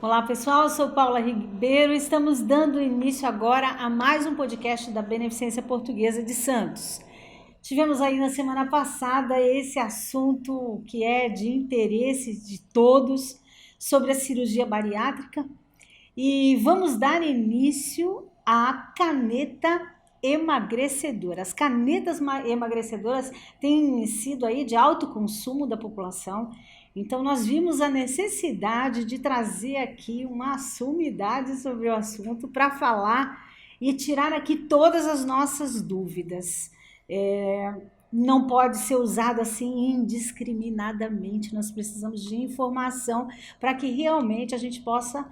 Olá pessoal, eu sou Paula Ribeiro e estamos dando início agora a mais um podcast da Beneficência Portuguesa de Santos. Tivemos aí na semana passada esse assunto que é de interesse de todos sobre a cirurgia bariátrica e vamos dar início à caneta emagrecedora. As canetas emagrecedoras têm sido aí de alto consumo da população. Então, nós vimos a necessidade de trazer aqui uma sumidade sobre o assunto para falar e tirar aqui todas as nossas dúvidas. Não pode ser usado assim indiscriminadamente, nós precisamos de informação para que realmente a gente possa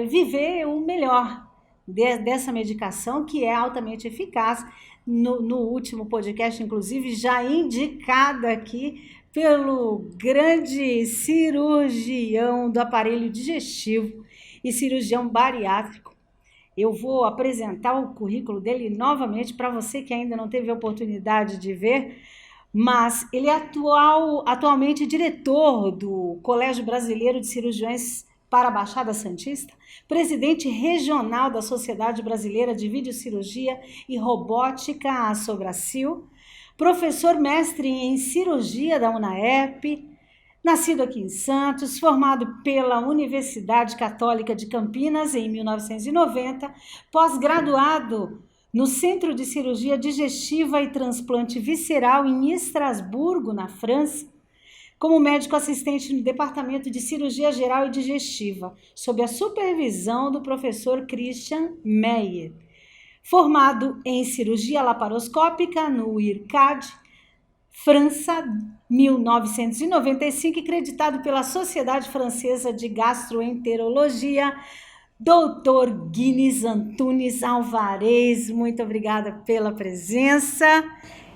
viver o melhor dessa medicação que é altamente eficaz. No último podcast, inclusive, já indicada aqui pelo grande cirurgião do aparelho digestivo e cirurgião bariátrico. Eu vou apresentar o currículo dele novamente para você que ainda não teve a oportunidade de ver, mas ele é atualmente diretor do Colégio Brasileiro de Cirurgiões para a Baixada Santista, presidente regional da Sociedade Brasileira de Videocirurgia e Robótica, a Sobracil, professor mestre em cirurgia da UNAEP, nascido aqui em Santos, formado pela Universidade Católica de Campinas em 1990, pós-graduado no Centro de Cirurgia Digestiva e Transplante Visceral em Estrasburgo, na França, como médico assistente no Departamento de Cirurgia Geral e Digestiva, sob a supervisão do professor Christian Meyer. Formado em cirurgia laparoscópica no IRCAD, França, 1995, acreditado pela Sociedade Francesa de Gastroenterologia, Dr. Guinness Antunes Alvarez, muito obrigada pela presença.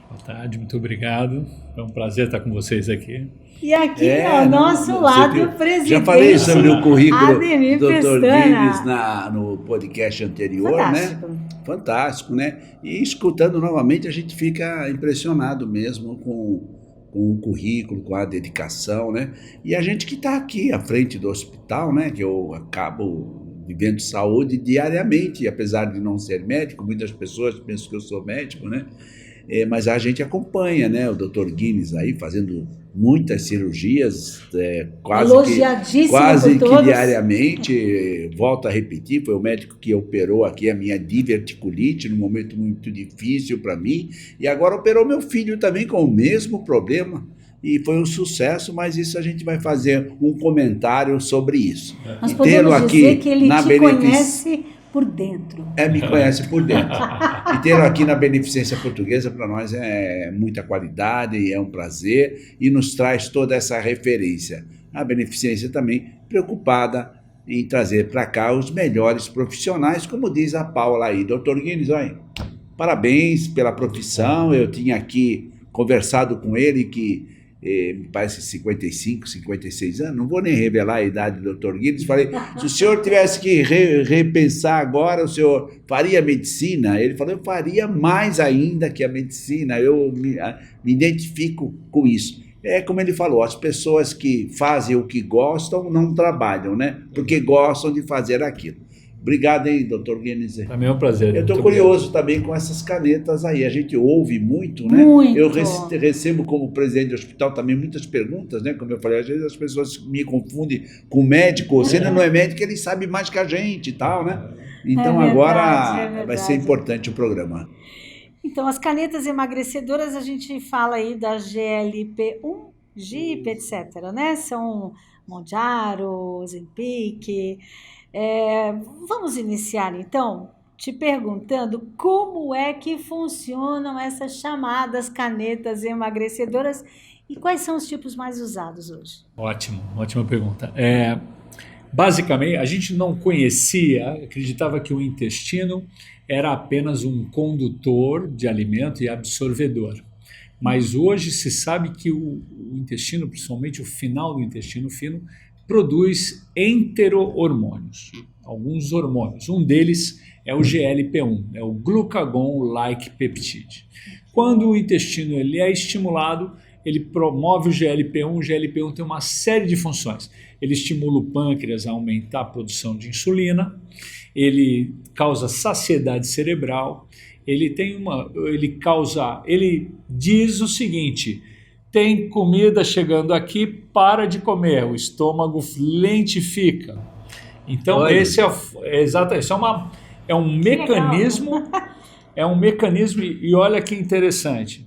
Boa tarde, muito obrigado. É um prazer estar com vocês aqui. E aqui ao nosso lado, o presidente. Já falei sobre o currículo Ademir do Dr. Pestana. Guinness no podcast anterior, Fantástico. né? Fantástico, né? E escutando novamente, a gente fica impressionado mesmo com o currículo, com a dedicação, né? E a gente que está aqui à frente do hospital, né? Que eu acabo vivendo saúde diariamente, apesar de não ser médico, muitas pessoas pensam que eu sou médico, né? Mas a gente acompanha, né, o Dr. Guinness aí fazendo muitas cirurgias, quase que diariamente. Volto a repetir, foi o médico que operou aqui a minha diverticulite num momento muito difícil para mim, e agora operou meu filho também com o mesmo problema, e foi um sucesso, mas isso a gente vai fazer um comentário sobre isso. Nós podemos dizer que ele te conhece por dentro. Me conhece por dentro. E tê-lo aqui na Beneficência Portuguesa, para nós é muita qualidade e é um prazer e nos traz toda essa referência. A Beneficência também preocupada em trazer para cá os melhores profissionais, como diz a Paula aí. Dr. Guinness, olha, parabéns pela profissão. Eu tinha aqui conversado com ele que me parece 55, 56 anos, não vou nem revelar a idade do Dr. Guinness. Falei, se o senhor tivesse que repensar agora, o senhor faria medicina? Ele falou, eu faria mais ainda que a medicina, eu me identifico com isso. É como ele falou, as pessoas que fazem o que gostam não trabalham, né? Porque gostam de fazer aquilo. Obrigado, hein, Dr. Guinness. Também é um prazer. Eu estou curioso também com essas canetas aí. A gente ouve muito, né? Muito. Eu recebo como presidente do hospital também muitas perguntas, né? Como eu falei, às vezes as pessoas me confundem com médico. Se ele não é médico, ele sabe mais que a gente e tal, né? Então agora vai ser importante o programa. Então, as canetas emagrecedoras, a gente fala aí da GLP-1, GIP, etc., né? São Mounjaro, Ozempic. Vamos iniciar, então, te perguntando como é que funcionam essas chamadas canetas emagrecedoras e quais são os tipos mais usados hoje? Ótimo, ótima pergunta. Basicamente, a gente não conhecia, acreditava que o intestino era apenas um condutor de alimento e absorvedor. Mas hoje se sabe que o intestino, principalmente o final do intestino fino, produz enterohormônios, alguns hormônios. Um deles é o GLP-1, é o Glucagon-like Peptide. Quando o intestino ele é estimulado, ele promove o GLP-1. O GLP-1 tem uma série de funções. ele estimula o pâncreas a aumentar a produção de insulina, ele causa saciedade cerebral, ele diz o seguinte: tem comida chegando aqui, para de comer, o estômago lentifica. Então, Olha. esse é um mecanismo, e olha que interessante.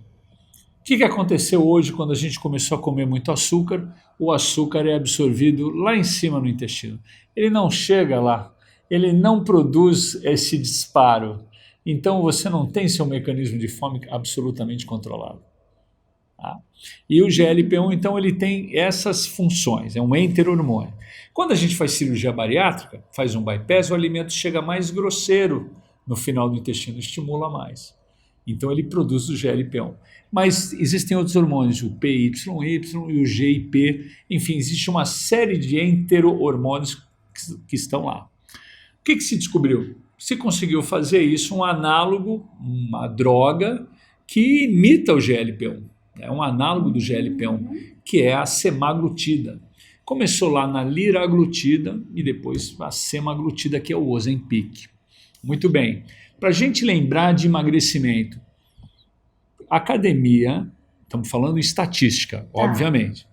O que aconteceu hoje quando a gente começou a comer muito açúcar? O açúcar é absorvido lá em cima no intestino. Ele não chega lá, ele não produz esse disparo. Então, você não tem seu mecanismo de fome absolutamente controlado. Tá? E o GLP-1, então, ele tem essas funções, é um enter-hormônio. Quando a gente faz cirurgia bariátrica, faz um bypass, o alimento chega mais grosseiro no final do intestino, estimula mais. Então, ele produz o GLP-1. Mas existem outros hormônios, o PYY e o GIP, enfim, existe uma série de enter-hormônios que estão lá. O que se descobriu? Se conseguiu fazer isso, um análogo, uma droga que imita o GLP-1. É um análogo do GLP-1, que é a semaglutida. Começou lá na liraglutida e depois a semaglutida, que é o Ozempic. Muito bem. Para a gente lembrar de emagrecimento, academia, estamos falando em estatística, obviamente.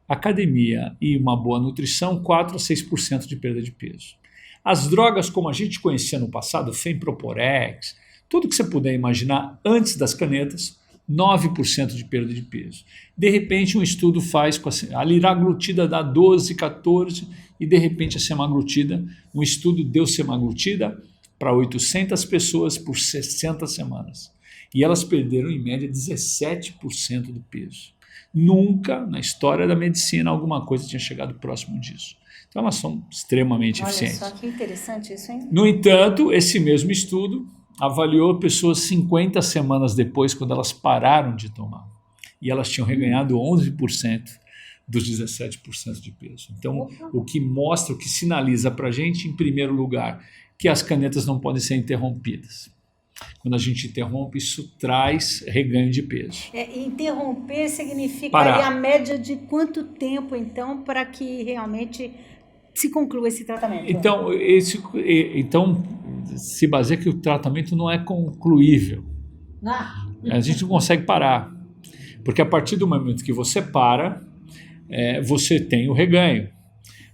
Academia e uma boa nutrição, 4 a 6% de perda de peso. As drogas, como a gente conhecia no passado, Femproporex, tudo que você puder imaginar antes das canetas, 9% de perda de peso. De repente, um estudo faz com a liraglutida dá 12, 14, e de repente a semaglutida, um estudo deu semaglutida para 800 pessoas por 60 semanas. E elas perderam, em média, 17% do peso. Nunca, na história da medicina, alguma coisa tinha chegado próximo disso. Então, elas são extremamente eficientes. Olha só que interessante isso, hein? No entanto, esse mesmo estudo avaliou pessoas 50 semanas depois, quando elas pararam de tomar. E elas tinham reganhado 11% dos 17% de peso. Então, o que mostra, o que sinaliza para a gente, em primeiro lugar, que as canetas não podem ser interrompidas. Quando a gente interrompe, isso traz reganho de peso. Interromper significa Parar. a média de quanto tempo, então, para que realmente se conclua esse tratamento? Então, se baseia que o tratamento não é concluível. A gente não consegue parar. Porque a partir do momento que você para, você tem o reganho.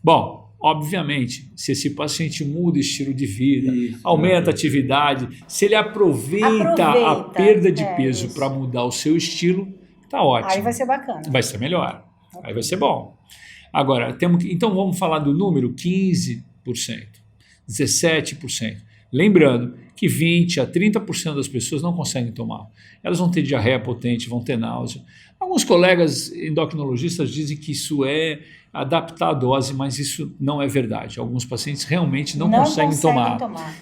Bom, obviamente, se esse paciente muda estilo de vida, aumenta a atividade, se ele aproveita a perda de peso para mudar o seu estilo, tá ótimo. Aí vai ser bacana. Vai ser melhor. Aí vai ser bom. Agora, então vamos falar do número 15%, 17%. Lembrando que 20% a 30% das pessoas não conseguem tomar. Elas vão ter diarreia potente, vão ter náusea. Alguns colegas endocrinologistas dizem que isso é adaptar a dose, mas isso não é verdade. Alguns pacientes realmente não conseguem tomar.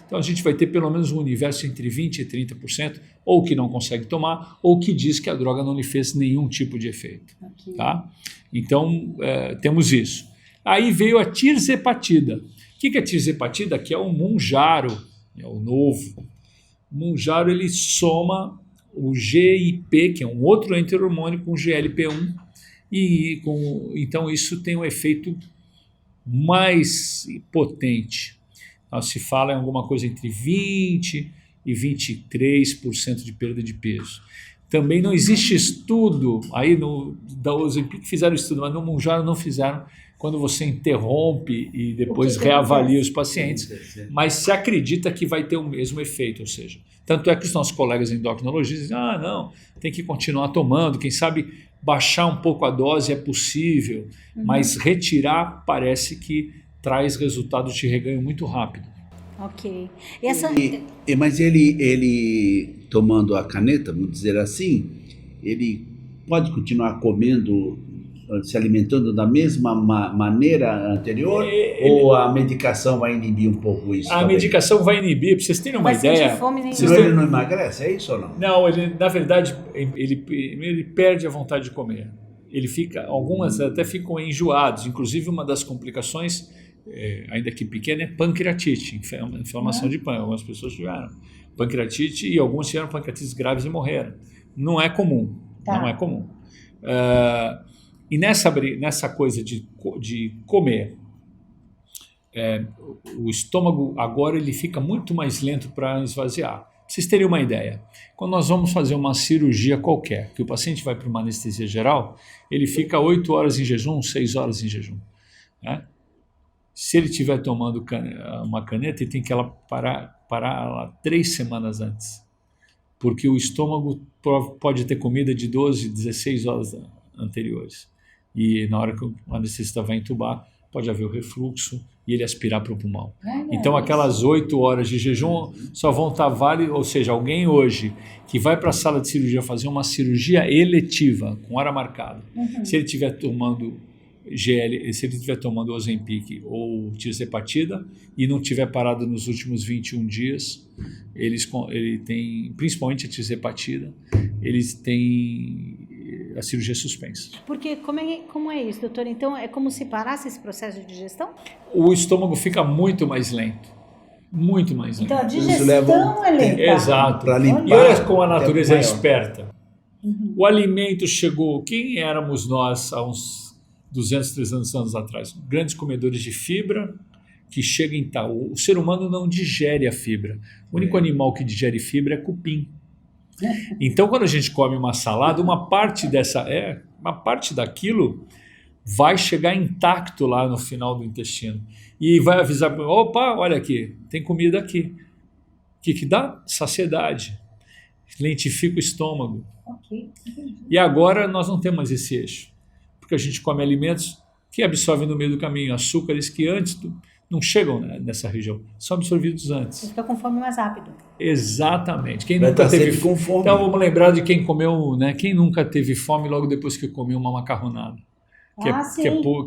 Então a gente vai ter pelo menos um universo entre 20% e 30%, ou que não consegue tomar, ou que diz que a droga não lhe fez nenhum tipo de efeito. Okay. Tá? Então temos isso. Aí veio a tirzepatida. O que é a tirzepatida? Que é o Mounjaro, é o novo. O Mounjaro, ele soma o GIP, que é um outro enter-hormônio, com o GLP-1, então isso tem um efeito mais potente. Então, se fala em alguma coisa entre 20% e 23% de perda de peso. Também não existe estudo, aí da Ozempic fizeram estudo, mas no Mounjaro não fizeram, quando você interrompe e depois reavalia os pacientes, mas se acredita que vai ter o mesmo efeito, ou seja, tanto é que os nossos colegas endocrinologistas dizem, não, tem que continuar tomando, quem sabe baixar um pouco a dose é possível, mas retirar parece que traz resultados de reganho muito rápido. Ok. Mas ele tomando a caneta, vamos dizer assim, ele pode continuar comendo, se alimentando da mesma maneira anterior, ou a medicação vai inibir um pouco isso? A medicação vai inibir, para vocês terem uma ideia. Ele não emagrece, é isso ou não? Não, na verdade, ele perde a vontade de comer. Algumas até ficam enjoados, inclusive uma das complicações, ainda que pequena, é pancreatite, inflamação de pâncreas. Algumas pessoas tiveram pancreatite e algumas tiveram pancreatites graves e morreram. Não é comum, não é comum. E nessa coisa de comer, o estômago agora ele fica muito mais lento para esvaziar. Pra vocês terem uma ideia, quando nós vamos fazer uma cirurgia qualquer, que o paciente vai para uma anestesia geral, ele fica 8 horas em jejum, 6 horas em jejum, né? Se ele estiver tomando uma caneta, ele tem que parar ela 3 semanas antes, porque o estômago pode ter comida de 12, 16 horas anteriores. E na hora que o anestesista vai entubar, pode haver o refluxo e ele aspirar para o pulmão. Então aquelas 8 horas de jejum só vão estar válidas, ou seja, alguém hoje que vai para a sala de cirurgia fazer uma cirurgia eletiva, com hora marcada, se ele estiver tomando se ele estiver tomando Ozempic ou tirzepatida e não tiver parado nos últimos 21 dias, ele tem, principalmente a tirzepatida, eles têm a cirurgia suspensa. Porque como é isso, doutor? Então é como se parasse esse processo de digestão? O estômago fica muito mais lento. Muito mais lento. Então a digestão é lenta. Exato. Para limpar. E olha como a natureza é esperta. O alimento chegou... Quem éramos nós há uns 200, 300 anos atrás? Grandes comedores de fibra que chegam em tal. O ser humano não digere a fibra. O único animal que digere fibra é cupim. Então, quando a gente come uma salada, uma parte daquilo vai chegar intacto lá no final do intestino e vai avisar, opa, olha aqui, tem comida aqui. O que dá? Saciedade. Lentifica o estômago. E agora nós não temos mais esse eixo, porque a gente come alimentos que absorvem no meio do caminho, açúcares que antes não chegam nessa região, são absorvidos antes. Você fica com fome mais rápido. Exatamente. Quem nunca teve com fome. Então vamos lembrar de quem comeu, né? Quem nunca teve fome logo depois que comeu uma macarronada,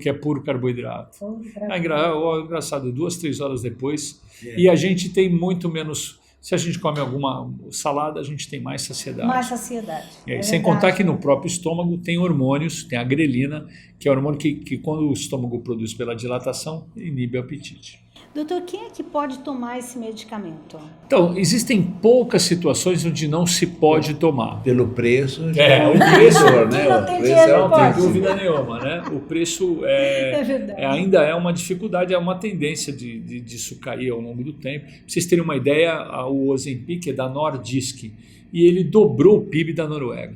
que é puro carboidrato. Engraçado, 2, 3 horas depois, e a gente tem muito menos. Se a gente come alguma salada, a gente tem mais saciedade. Mais saciedade. Sem contar que no próprio estômago tem hormônios, tem a grelina, que é o hormônio que quando o estômago produz pela dilatação, inibe o apetite. Doutor, quem é que pode tomar esse medicamento? Então, existem poucas situações onde não se pode tomar. Pelo preço. O preço, né? Não tem dinheiro, não tem dúvida nenhuma, né? O preço ainda é uma dificuldade, é uma tendência disso cair ao longo do tempo. Para vocês terem uma ideia, o Ozempic é da Nordisk e ele dobrou o PIB da Noruega.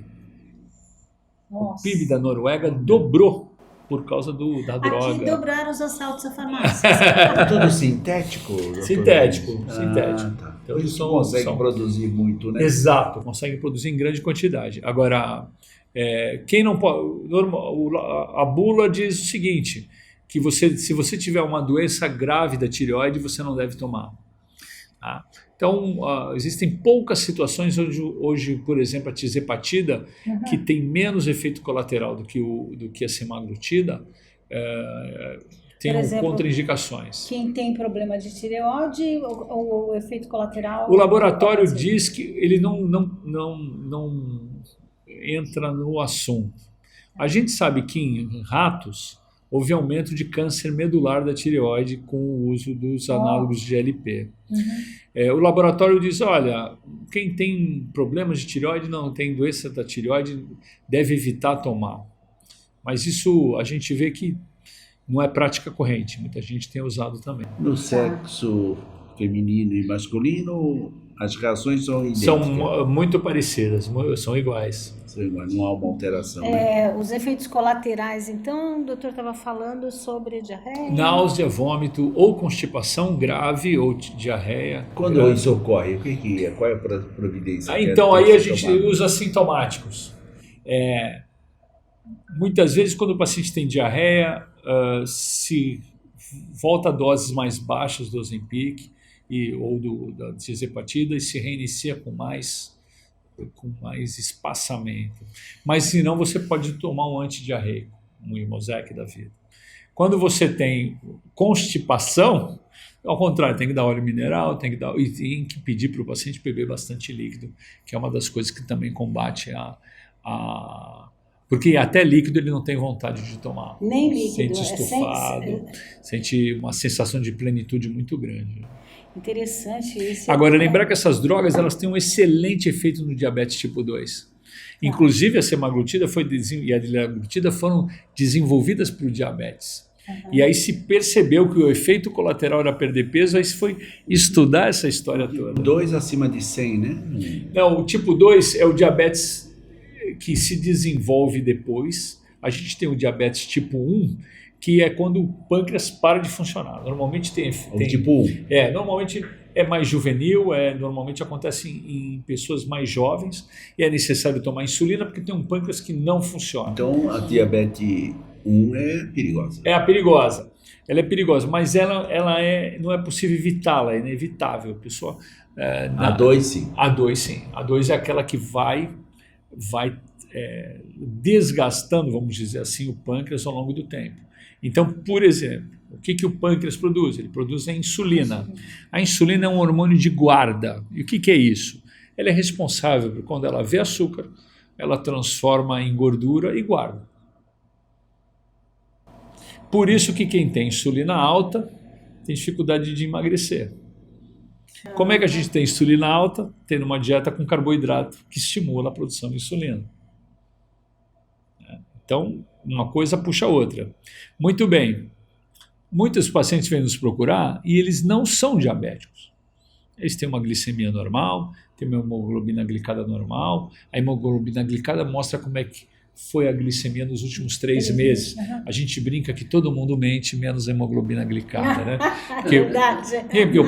Nossa. O PIB da Noruega dobrou por causa da droga. Aqui dobraram os assaltos à farmácia. É tudo sintético? Doutor? Sintético. Tá. Então, eles conseguem produzir muito, né? Exato, conseguem produzir em grande quantidade. Agora, quem não pode... A bula diz o seguinte, que se você tiver uma doença grave da tireoide, você não deve tomar. Tá? Então, existem poucas situações onde hoje, por exemplo, a tirzepatida, que tem menos efeito colateral do que a semaglutida, tem contraindicações. Quem tem problema de tireoide, o efeito colateral... O laboratório diz que ele não entra no assunto. A gente sabe que em ratos houve aumento de câncer medular da tireoide com o uso dos análogos de GLP. O laboratório diz, olha, quem tem problemas de tireoide, não tem doença da tireoide, deve evitar tomar. Mas isso a gente vê que não é prática corrente, muita gente tem usado também. No sexo feminino e masculino, as reações são idênticas? São muito parecidas, são iguais. Não há uma alteração. Né? Os efeitos colaterais, então, o doutor estava falando sobre diarreia? Náusea, vômito, ou constipação grave, ou diarreia. Quando grave. Isso ocorre, o que é? Qual é a providência? Então, aí a gente usa sintomáticos. Muitas vezes, quando o paciente tem diarreia, se volta a doses mais baixas do Ozempic ou da tirzepatida e se reinicia com mais espaçamento. Mas se não, você pode tomar um antidiarreico, um Imosec da vida. Quando você tem constipação, ao contrário, tem que dar óleo mineral, tem que pedir para o paciente beber bastante líquido, que é uma das coisas que também combate porque até líquido ele não tem vontade de tomar. Nem líquido. Sente estufado, sente uma sensação de plenitude muito grande. Interessante isso. Agora, lembrar que essas drogas elas têm um excelente efeito no diabetes tipo 2. Inclusive a semaglutida e a liraglutida foram desenvolvidas para o diabetes. E aí se percebeu que o efeito colateral era perder peso, aí se foi estudar essa história toda. 2 acima de 100, né? Não, o tipo 2 é o diabetes que se desenvolve depois. A gente tem o diabetes tipo 1, que é quando o pâncreas para de funcionar. Normalmente tem tipo 1. Normalmente é mais juvenil, normalmente acontece em pessoas mais jovens e é necessário tomar insulina porque tem um pâncreas que não funciona. Então a diabetes 1 é perigosa. É a perigosa. Ela é perigosa, mas não é possível evitá-la, é inevitável. A pessoa, A 2 sim. A 2 sim. A 2 é aquela que vai desgastando, vamos dizer assim, o pâncreas ao longo do tempo. Então, por exemplo, o que o pâncreas produz? Ele produz a insulina. A insulina é um hormônio de guarda. E o que é isso? Ela é responsável por quando ela vê açúcar, ela transforma em gordura e guarda. Por isso que quem tem insulina alta tem dificuldade de emagrecer. Como é que a gente tem insulina alta? Tendo uma dieta com carboidrato que estimula a produção de insulina. Então, uma coisa puxa a outra. Muito bem. Muitos pacientes vêm nos procurar e eles não são diabéticos. Eles têm uma glicemia normal, têm uma hemoglobina glicada normal. A hemoglobina glicada mostra como é que foi a glicemia nos últimos 3 meses. A gente brinca que todo mundo mente, menos a hemoglobina glicada, né? Porque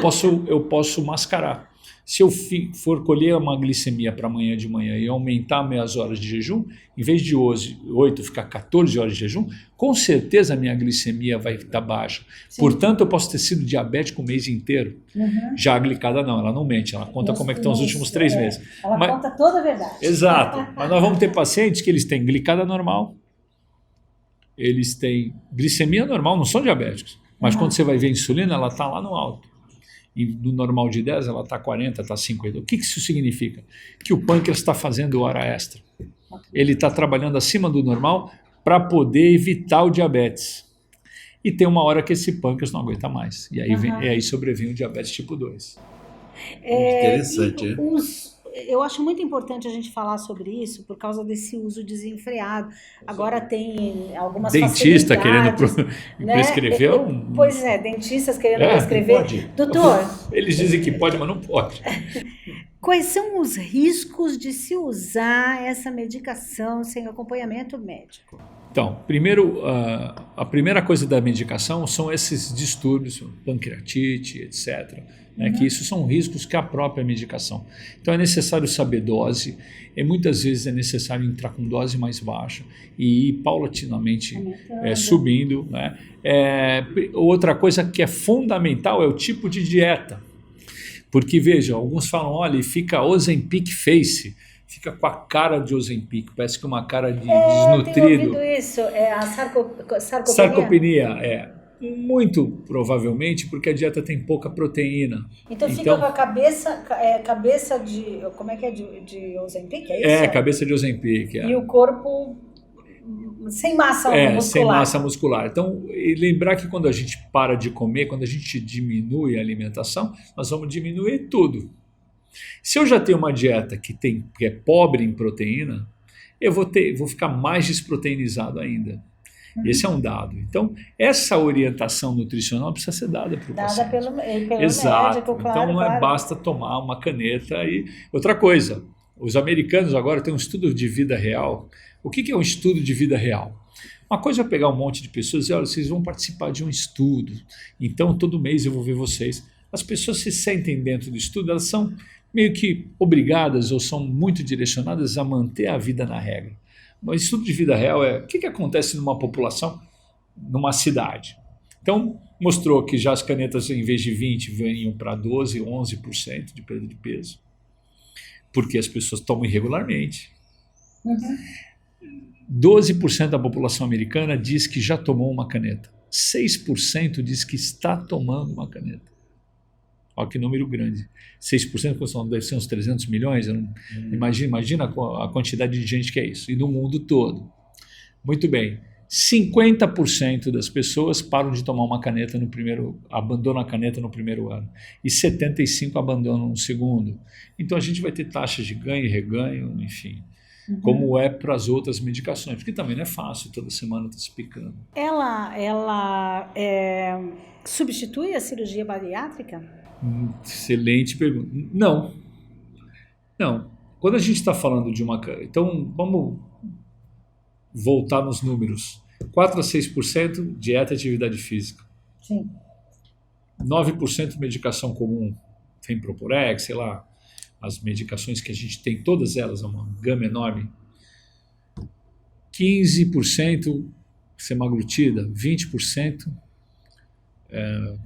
eu posso mascarar. Se eu for colher uma glicemia para amanhã de manhã e aumentar minhas horas de jejum, em vez de hoje 8 ficar 14 horas de jejum, com certeza a minha glicemia vai estar baixa. Sim. Portanto, eu posso ter sido diabético o mês inteiro. Já a glicada não, ela não mente, ela conta como é que estão os últimos 3 meses. Ela conta toda a verdade. Exato. Mas nós vamos ter pacientes que eles têm glicada normal, eles têm glicemia normal, não são diabéticos. Mas quando você vai ver a insulina, ela está lá no alto. E no normal de 10 ela está 40, está 50. O que isso significa? Que o pâncreas está fazendo hora extra. Ele está trabalhando acima do normal para poder evitar o diabetes. E tem uma hora que esse pâncreas não aguenta mais. E aí sobrevém o diabetes tipo 2. Interessante, eu acho muito importante a gente falar sobre isso por causa desse uso desenfreado. Agora tem algumas dentista querendo né? prescrever. Pois é, dentistas querendo prescrever. Pode. Doutor, eles dizem que pode, mas não pode. Quais são os riscos de se usar essa medicação sem acompanhamento médico? Então, primeiro, a primeira coisa da medicação são esses distúrbios, pancreatite, etc., que isso são riscos que a própria medicação. Então é necessário saber dose, e muitas vezes é necessário entrar com dose mais baixa e ir paulatinamente subindo. Né? Outra coisa que é fundamental é o tipo de dieta. Porque, veja, alguns falam, olha, fica Ozempic face, fica com a cara de Ozempic, parece que uma cara de desnutrido. Eu tenho ouvido isso, a sarcopenia. Sarcopenia, muito provavelmente porque a dieta tem pouca proteína. Então fica com a cabeça de, como é que é, de Ozempic, é isso? Cabeça de Ozempic. E o corpo sem massa muscular. Sem massa muscular. Então, lembrar que quando a gente para de comer, quando a gente diminui a alimentação, nós vamos diminuir tudo. Se eu já tenho uma dieta que é pobre em proteína, eu vou ficar mais desproteinizado ainda. Esse é um dado. Então, essa orientação nutricional precisa ser dada para o paciente. Dada pelo Exato. médico, claro. Então, não basta tomar uma caneta. Outra coisa, os americanos agora têm um estudo de vida real. O que é um estudo de vida real? Uma coisa é pegar um monte de pessoas e dizer, olha, vocês vão participar de um estudo, então todo mês eu vou ver vocês. As pessoas se sentem dentro do estudo, elas são meio que obrigadas ou são muito direcionadas a manter a vida na regra. Mas estudo de vida real o que acontece numa população, numa cidade. Então, mostrou que já as canetas, em vez de 20%, venham para 12%, 11% de perda de peso, porque as pessoas tomam irregularmente. 12% da população americana diz que já tomou uma caneta. 6% diz que está tomando uma caneta. Olha que número grande. 6% deve ser uns 300 milhões. Imagina a quantidade de gente que é isso. E no mundo todo. Muito bem. 50% das pessoas param de tomar uma caneta abandonam a caneta no primeiro ano. E 75% abandonam no segundo. Então a gente vai ter taxas de ganho e reganho, enfim. como é para as outras medicações, porque também não é fácil, toda semana está se picando. Ela substitui a cirurgia bariátrica? Excelente pergunta. Não. Quando a gente está falando de uma... Então, vamos voltar nos números. 4 a 6% dieta e atividade física. Sim. 9% medicação comum, Femproporex, sei lá, as medicações que a gente tem, todas elas, é uma gama enorme. 15% semaglutida, 20%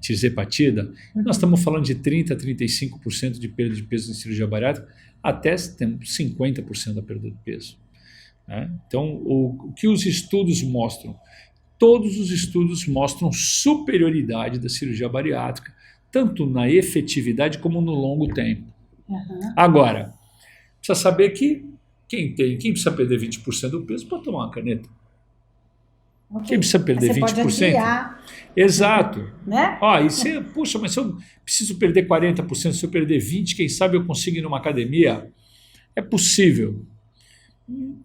tirzepatida. Nós estamos falando de 30% a 35% de perda de peso em cirurgia bariátrica, até temos 50% da perda de peso. Né? Então, o que os estudos mostram? Todos os estudos mostram superioridade da cirurgia bariátrica, tanto na efetividade como no longo tempo. Agora, precisa saber que quem precisa perder 20% do peso pode tomar uma caneta. Okay. Quem precisa perder você 20%? Pode adiar, exato. Né? E você, puxa, mas se eu preciso perder 40%, se eu perder 20%, quem sabe eu consigo ir numa academia? É possível.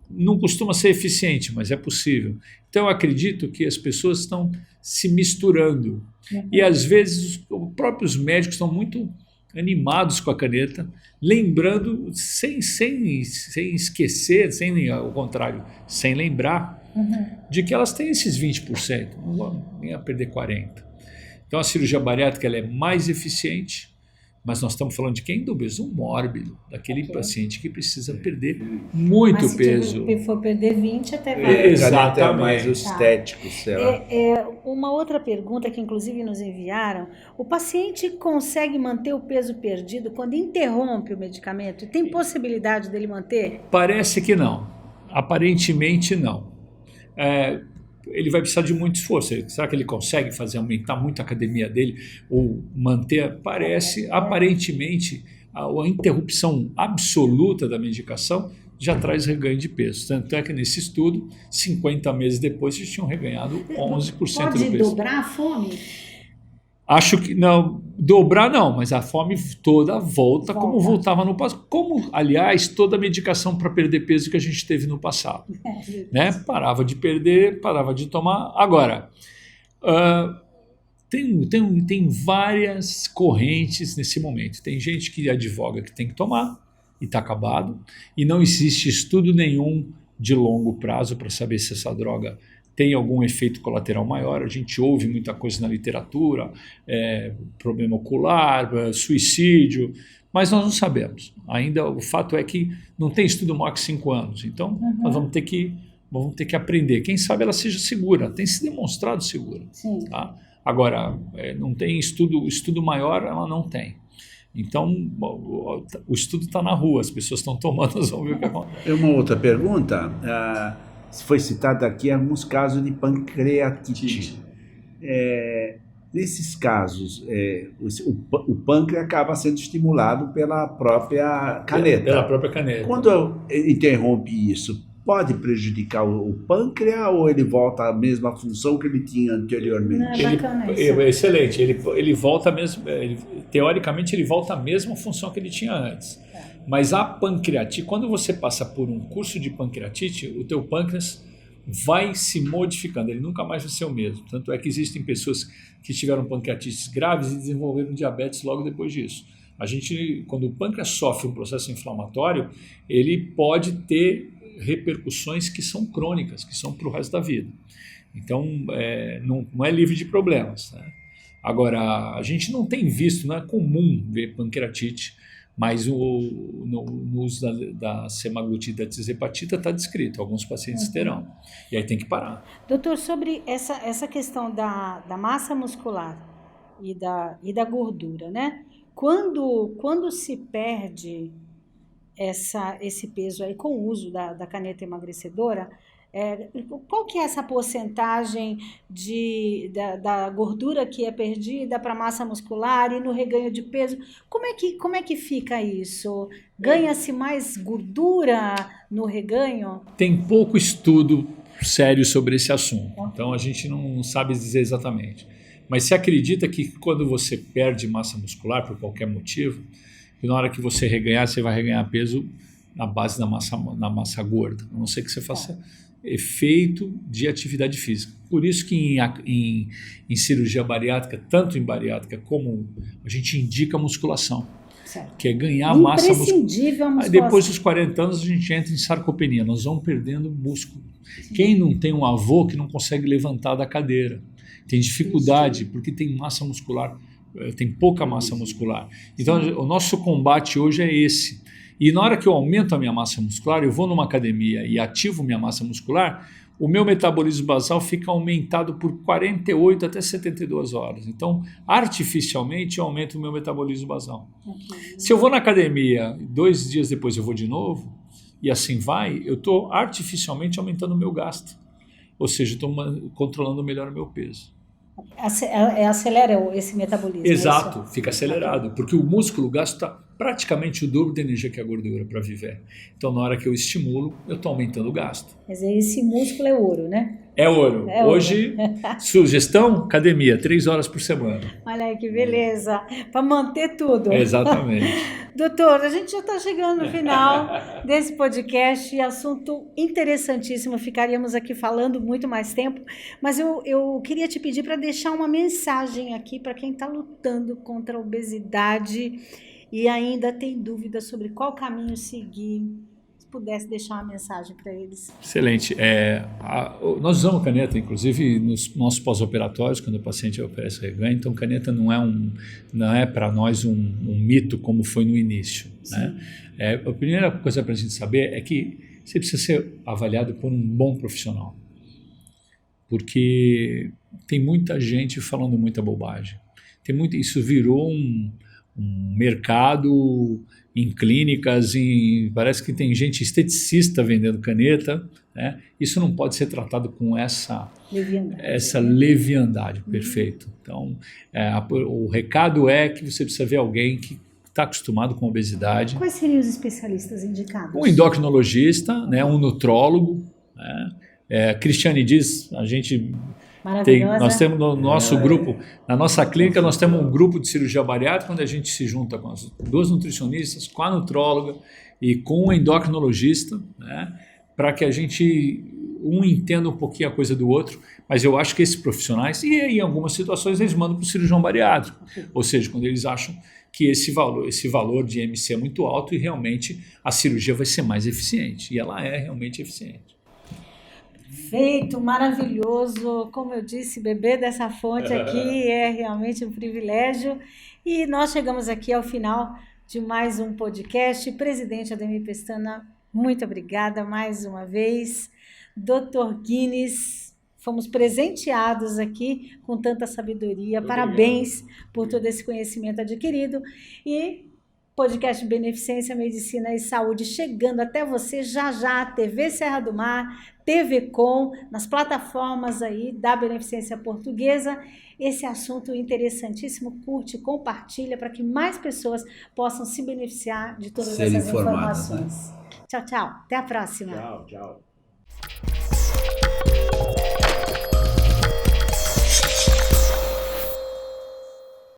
Não costuma ser eficiente, mas é possível. Então, eu acredito que as pessoas estão se misturando. E, às vezes, os próprios médicos estão muito animados com a caneta, lembrando, sem esquecer, ao contrário, sem lembrar, de que elas têm esses 20%, não vão nem a perder 40%. Então, a cirurgia bariátrica ela é mais eficiente, mas nós estamos falando de quem? Do obeso mórbido, daquele paciente que precisa perder muito peso. Se for perder 20, até vai. Exatamente. Mais o estético, sei lá. Uma outra pergunta que inclusive nos enviaram, o paciente consegue manter o peso perdido quando interrompe o medicamento? Tem possibilidade dele manter? Parece que não. Aparentemente não. Ele vai precisar de muito esforço. Será que ele consegue aumentar muito a academia dele ou manter? Aparentemente, a interrupção absoluta da medicação já traz reganho de peso. Tanto é que nesse estudo, 50 meses depois, eles tinham reganhado 11% do peso. Pode dobrar a fome? Acho que não, dobrar não, mas a fome toda volta como voltava no passado. Como, aliás, toda a medicação para perder peso que a gente teve no passado. Né? Parava de perder, parava de tomar. Agora, tem várias correntes nesse momento. Tem gente que advoga que tem que tomar e está acabado. E não existe estudo nenhum de longo prazo para saber se essa droga tem algum efeito colateral maior. A gente ouve muita coisa na literatura, problema ocular, suicídio, mas nós não sabemos. Ainda o fato é que não tem estudo maior que 5 anos, então nós vamos ter que aprender. Quem sabe ela seja segura, tem se demonstrado segura. Tá? Agora, não tem estudo maior, ela não tem. Então, o estudo está na rua, as pessoas estão tomando, nós vamos ver o que acontece. Uma outra pergunta... Foi citado aqui alguns casos de pancreatite. Nesses casos, o pâncreas acaba sendo estimulado pela própria caneta. Pela própria caneta. Quando interrompe isso, pode prejudicar o pâncreas ou ele volta à mesma função que ele tinha anteriormente? Excelente. Ele volta mesmo. Teoricamente, ele volta à mesma função que ele tinha antes. Mas a pancreatite, quando você passa por um curso de pancreatite, o teu pâncreas vai se modificando, ele nunca mais vai ser o mesmo. Tanto é que existem pessoas que tiveram pancreatites graves e desenvolveram diabetes logo depois disso. Quando o pâncreas sofre um processo inflamatório, ele pode ter repercussões que são crônicas, que são para o resto da vida. Então, não é livre de problemas. Né? Agora, a gente não tem visto, não é comum ver pancreatite, mas no uso da semaglutida, da tirzepatida, está descrito, alguns pacientes terão, e aí tem que parar. Doutor, sobre essa questão da massa muscular e da gordura, né? Quando se perde esse peso aí com o uso da caneta emagrecedora, qual que é essa porcentagem da gordura que é perdida para massa muscular e no reganho de peso? Como é que fica isso? Ganha-se mais gordura no reganho? Tem pouco estudo sério sobre esse assunto, então a gente não sabe dizer exatamente. Mas se acredita que quando você perde massa muscular por qualquer motivo, que na hora que você reganhar, você vai reganhar peso na base da massa gorda, a não ser que você faça efeito de atividade física. Por isso que em cirurgia bariátrica, tanto em bariátrica como a gente indica musculação, Certo. que é ganhar massa muscular. Imprescindível a Aí musculação. depois dos 40 anos a gente entra em sarcopenia, nós vamos perdendo músculo. Quem não tem um avô que não consegue levantar da cadeira, tem dificuldade porque tem massa muscular, tem pouca massa muscular. Então o nosso combate hoje é esse. E na hora que eu aumento a minha massa muscular, eu vou numa academia e ativo minha massa muscular, o meu metabolismo basal fica aumentado por 48 até 72 horas. Então, artificialmente, eu aumento o meu metabolismo basal. Okay. Se eu vou na academia, 2 dias depois eu vou de novo, e assim vai, eu estou artificialmente aumentando o meu gasto. Ou seja, estou controlando melhor o meu peso. Acelera esse metabolismo. Exato, fica acelerado, porque o músculo gasta praticamente o dobro da energia que a gordura para viver. Então, na hora que eu estimulo, eu estou aumentando o gasto. Quer dizer, esse músculo é ouro, né? É ouro. Hoje, sugestão, academia, 3 horas por semana. Olha aí que beleza, para manter tudo. Exatamente. Doutor, a gente já está chegando no final desse podcast, assunto interessantíssimo, ficaríamos aqui falando muito mais tempo, mas eu queria te pedir para deixar uma mensagem aqui para quem está lutando contra a obesidade e ainda tem dúvidas sobre qual caminho seguir. Se pudesse deixar uma mensagem para eles. Excelente. Nós usamos caneta, inclusive, nos nossos pós-operatórios, quando o paciente oferece reganho, então caneta não é para nós um mito como foi no início. Né? A primeira coisa para a gente saber é que você precisa ser avaliado por um bom profissional, porque tem muita gente falando muita bobagem. Isso virou um mercado em clínicas, parece que tem gente esteticista vendendo caneta, né? Isso não pode ser tratado com essa leviandade, perfeito. Então, o recado é que você precisa ver alguém que está acostumado com obesidade. Quais seriam os especialistas indicados? Um endocrinologista, né? Um nutrólogo, né? Cristiane diz, a gente... Nós temos no nosso grupo, na nossa clínica, nós temos um grupo de cirurgia bariátrica onde a gente se junta com as 2 nutricionistas, com a nutróloga e com o endocrinologista, né, para que a gente entenda um pouquinho a coisa do outro, mas eu acho que esses profissionais, e em algumas situações eles mandam para o cirurgião bariátrico, ou seja, quando eles acham que esse valor de MC é muito alto e realmente a cirurgia vai ser mais eficiente, e ela é realmente eficiente. Perfeito, maravilhoso. Como eu disse, beber dessa fonte aqui é realmente um privilégio. E nós chegamos aqui ao final de mais um podcast. Presidente Ademir Pestana, muito obrigada mais uma vez. Dr. Guinness, fomos presenteados aqui com tanta sabedoria. Parabéns por todo esse conhecimento adquirido. E podcast Beneficência, Medicina e Saúde chegando até você já, TV Serra do Mar, TV Com, nas plataformas aí da Beneficência Portuguesa. Esse assunto interessantíssimo, curte, compartilha para que mais pessoas possam se beneficiar de todas essas informações. Né? Tchau, até a próxima. Tchau.